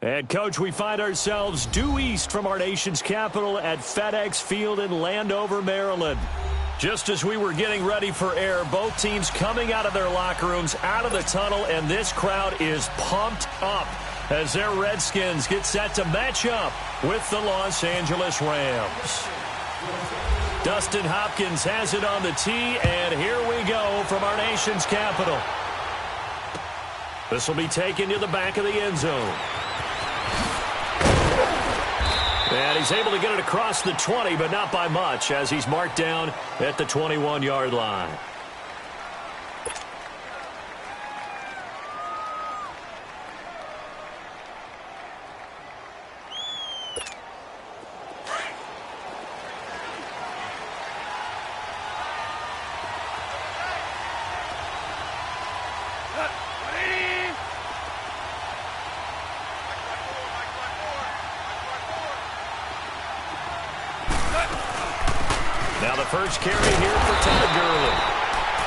And, Coach, we find ourselves due east from our nation's capital at FedEx Field in Landover, Maryland. Just as we were getting ready for air, both teams coming out of their locker rooms, out of the tunnel, and this crowd is pumped up as their Redskins get set to match up with the Los Angeles Rams. Dustin Hopkins has it on the tee, and here we go from our nation's capital. This will be taken to the back of the end zone. And he's able to get it across the 20, but not by much, as he's marked down at the 21-yard line. Now the first carry here for Todd Gurley.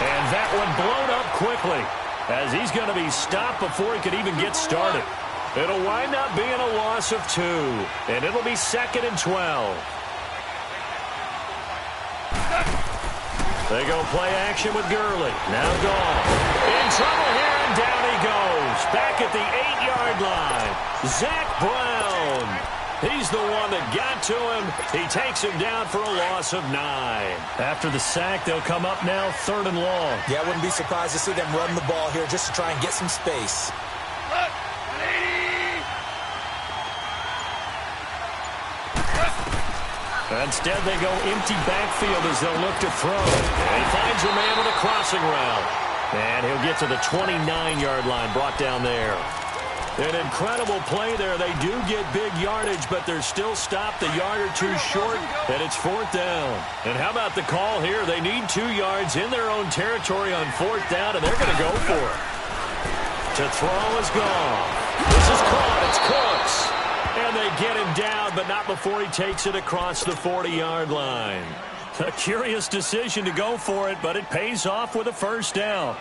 And that one blown up quickly as he's going to be stopped before he could even get started. It'll wind up being a loss of 2, and it'll be 2nd and 12. They go play action with Gurley. Now gone. In trouble here, and down he goes. Back at the 8-yard line. Zach Brown. He's the one that got to him. He takes him down for a loss of 9. After the sack, they'll come up now 3rd and long. Yeah, I wouldn't be surprised to see them run the ball here just to try and get some space. Instead, they go empty backfield as they'll look to throw. And he finds a man with a crossing route. And he'll get to the 29-yard line, brought down there. An incredible play there. They do get big yardage, but they're still stopped a yard or 2 short, and it's 4th down. And how about the call here? They need 2 yards in their own territory on 4th down, and they're going to go for it. To throw is gone. This is caught. It's Cooks. And they get him down, but not before he takes it across the 40-yard line. A curious decision to go for it, but it pays off with a 1st down.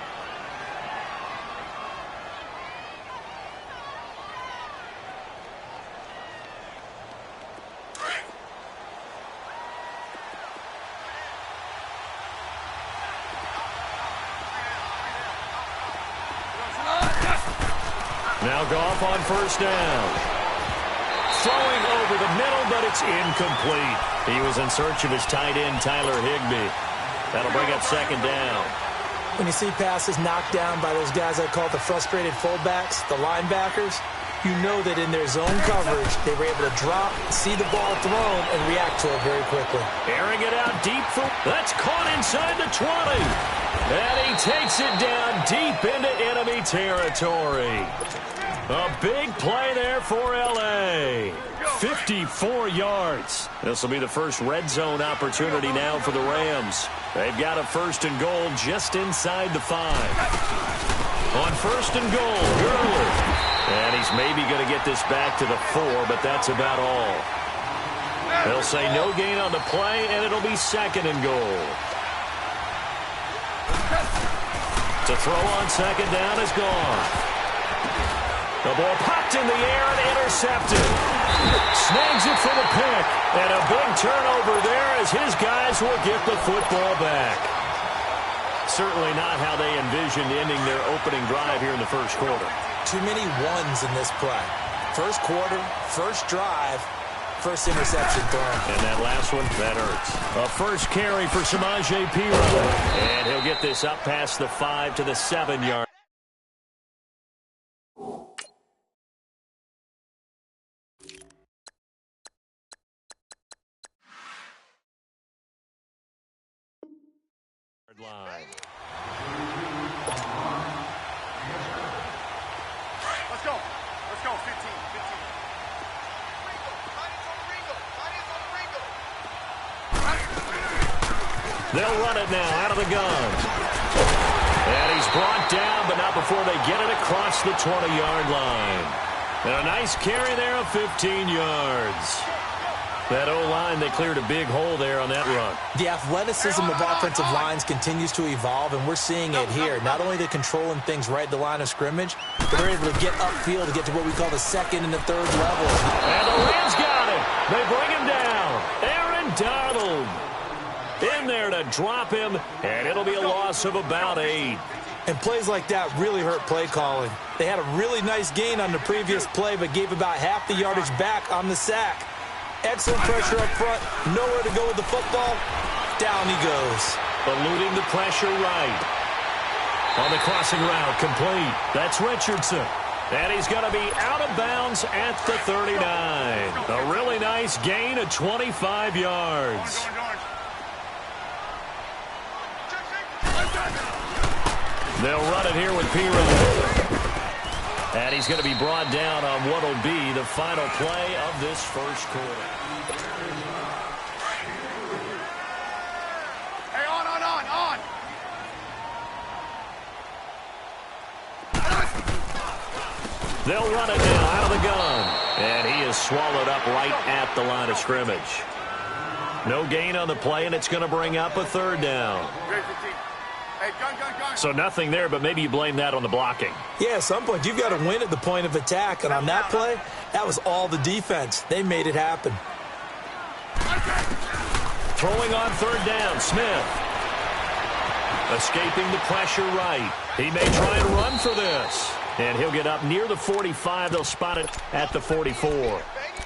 Now Goff on 1st down. Throwing over the middle, but it's incomplete. He was in search of his tight end, Tyler Higbee. That'll bring up 2nd down. When you see passes knocked down by those guys I call the frustrated fullbacks, the linebackers, you know that in their zone coverage, they were able to drop, see the ball thrown, and react to it very quickly. Airing it out deep for... That's caught inside the 20. And he takes it down deep into enemy territory. A big play there for L.A. 54 yards. This will be the first red zone opportunity now for the Rams. They've got a 1st and goal just inside the 5. On 1st and goal, Gurley. And he's maybe going to get this back to the 4, but that's about all. They'll say no gain on the play, and it'll be 2nd and goal. To throw on 2nd down is gone. The ball popped in the air and intercepted. Snags it for the pick. And a big turnover there as his guys will get the football back. Certainly not how they envisioned ending their opening drive here in the 1st quarter. Too many ones in this play. 1st quarter, 1st drive, 1st interception thrown. And that last one, that hurts. A 1st carry for Samaje Perine. And he'll get this up past the 5 to the 7-yard. Line. Let's go. Let's go. 15. They'll run it now out of the gun. And he's brought down, but not before they get it across the 20-yard line. And a nice carry there of 15 yards. That O-line, they cleared a big hole there on that run. The athleticism of offensive lines continues to evolve, and we're seeing it here. Not only they're controlling things right at the line of scrimmage, but they're able to get upfield to get to what we call the second and the third level. And the Rams got him. They bring him down. Aaron Donald in there to drop him, and it'll be a loss of about 8. And plays like that really hurt play calling. They had a really nice gain on the previous play, but gave about half the yardage back on the sack. Excellent pressure up front. Nowhere to go with the football. Down he goes. Eluding the pressure right. On the crossing route, complete. That's Richardson. And he's going to be out of bounds at the 39. A really nice gain of 25 yards. They'll run it here with Pirro. And he's going to be brought down on what will be the final play of this first quarter. Hey, on. They'll run it now out of the gun. And he is swallowed up right at the line of scrimmage. No gain on the play, and it's going to bring up a third down. Hey, gun. So nothing there, but maybe you blame that on the blocking. Yeah, at some point, you've got to win at the point of attack. And on that play, that was all the defense. They made it happen. Throwing on third down, Smith. Escaping the pressure right. He may try and run for this. And he'll get up near the 45. They'll spot it at the 44.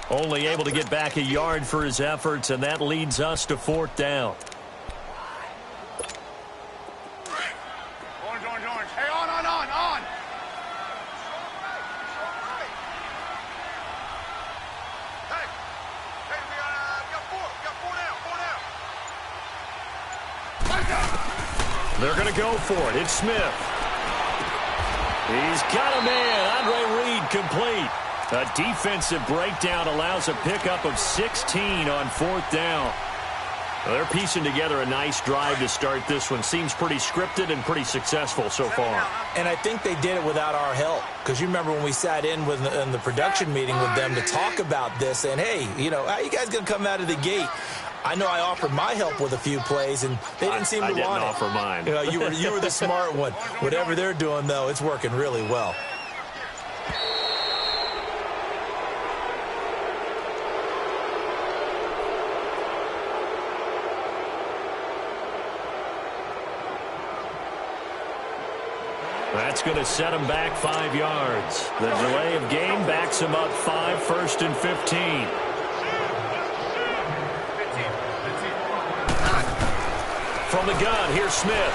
Only able to get back a yard for his efforts, and that leads us to fourth down. Orange. Hey, on. Hey, we got four now. They're going to go for it. It's Smith. He's got a man. Andre Reed complete. A defensive breakdown allows a pickup of 16 on fourth down. Well, they're piecing together a nice drive to start this one. Seems pretty scripted and pretty successful so far. And I think they did it without our help. Because you remember when we sat in the production meeting with them to talk about this. And, hey, how you guys going to come out of the gate? I know I offered my help with a few plays, and they didn't seem to want it. I didn't offer mine. You were the smart one. Whatever they're doing, though, it's working really well. That's going to set him back 5 yards. The delay of game backs him up 5, 1st and 15. From the gun, here's Smith.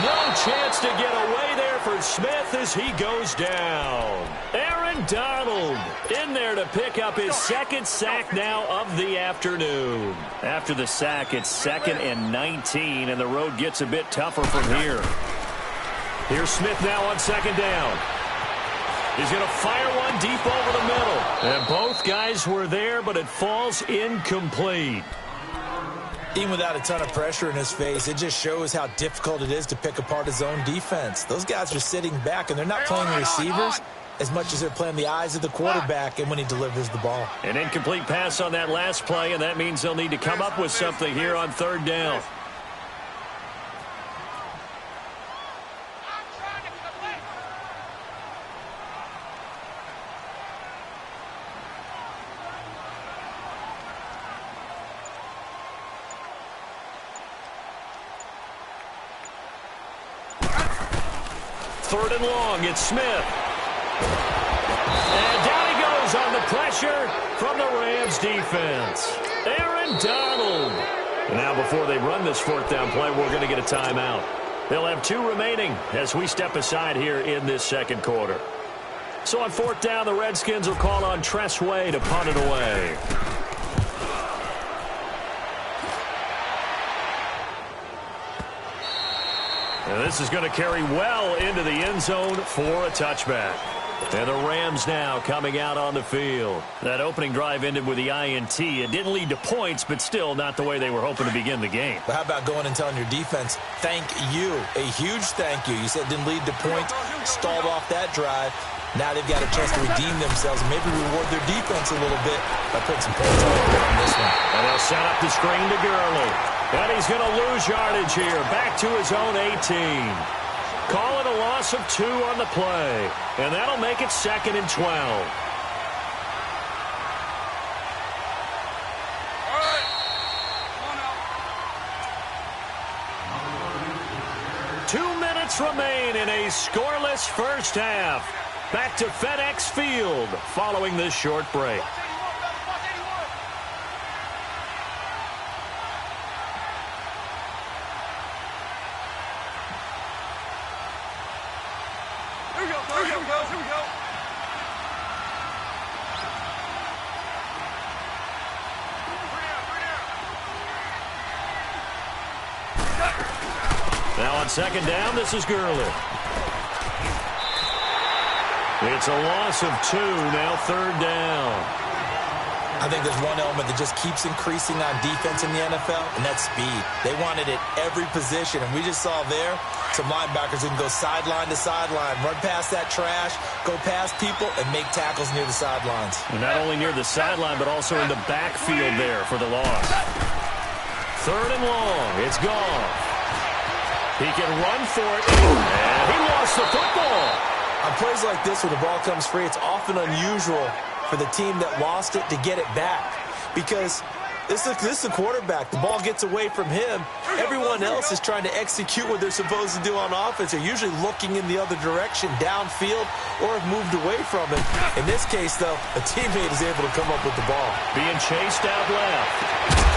No chance to get away there for Smith as he goes down. Aaron Donald in there to pick up his second sack now of the afternoon. After the sack, it's 2nd and 19, and the road gets a bit tougher from here. Here's Smith now on 2nd down. He's going to fire one deep over the middle. And both guys were there, but it falls incomplete. Even without a ton of pressure in his face, it just shows how difficult it is to pick apart his own defense. Those guys are sitting back, and they're not playing receivers as much as they're playing the eyes of the quarterback and when he delivers the ball. An incomplete pass on that last play, and that means they'll need to come up with something here on 3rd down. Third and long, it's Smith. And down he goes on the pressure from the Rams defense. Aaron Donald. Now before they run this 4th down play, we're going to get a timeout. They'll have 2 remaining as we step aside here in this 2nd quarter. So on 4th down, the Redskins will call on Tress Way to punt it away. And this is going to carry well into the end zone for a touchback. And the Rams now coming out on the field. That opening drive ended with the INT. It didn't lead to points, but still not the way they were hoping to begin the game. But how about going and telling your defense, thank you, a huge thank you. You said it didn't lead to points, stalled off that drive. Now they've got a chance to redeem themselves and maybe reward their defense a little bit by putting some points on the board on this one. And they'll set up the screen to Gurley. And he's going to lose yardage here. Back to his own 18. Call it a loss of 2 on the play. And that'll make it 2nd and 12. All right. Come on now. 2 minutes remain in a scoreless first half. Back to FedEx Field following this short break. Watch 81, fellas. Watch 81. Here we go. Here we go. Here we go. Now on 2nd down, this is Gurley. It's a loss of 2, now 3rd down. I think there's one element that just keeps increasing on defense in the NFL, and that's speed. They want it at every position, and we just saw there some linebackers who can go sideline to sideline, run past that trash, go past people, and make tackles near the sidelines. And not only near the sideline, but also in the backfield there for the loss. 3rd and long. It's gone. He can run for it, and he lost the football. On plays like this where the ball comes free, it's often unusual for the team that lost it to get it back. Because this is a quarterback. The ball gets away from him. Everyone else is trying to execute what they're supposed to do on offense. They're usually looking in the other direction, downfield, or have moved away from it. In this case, though, a teammate is able to come up with the ball. Being chased out left.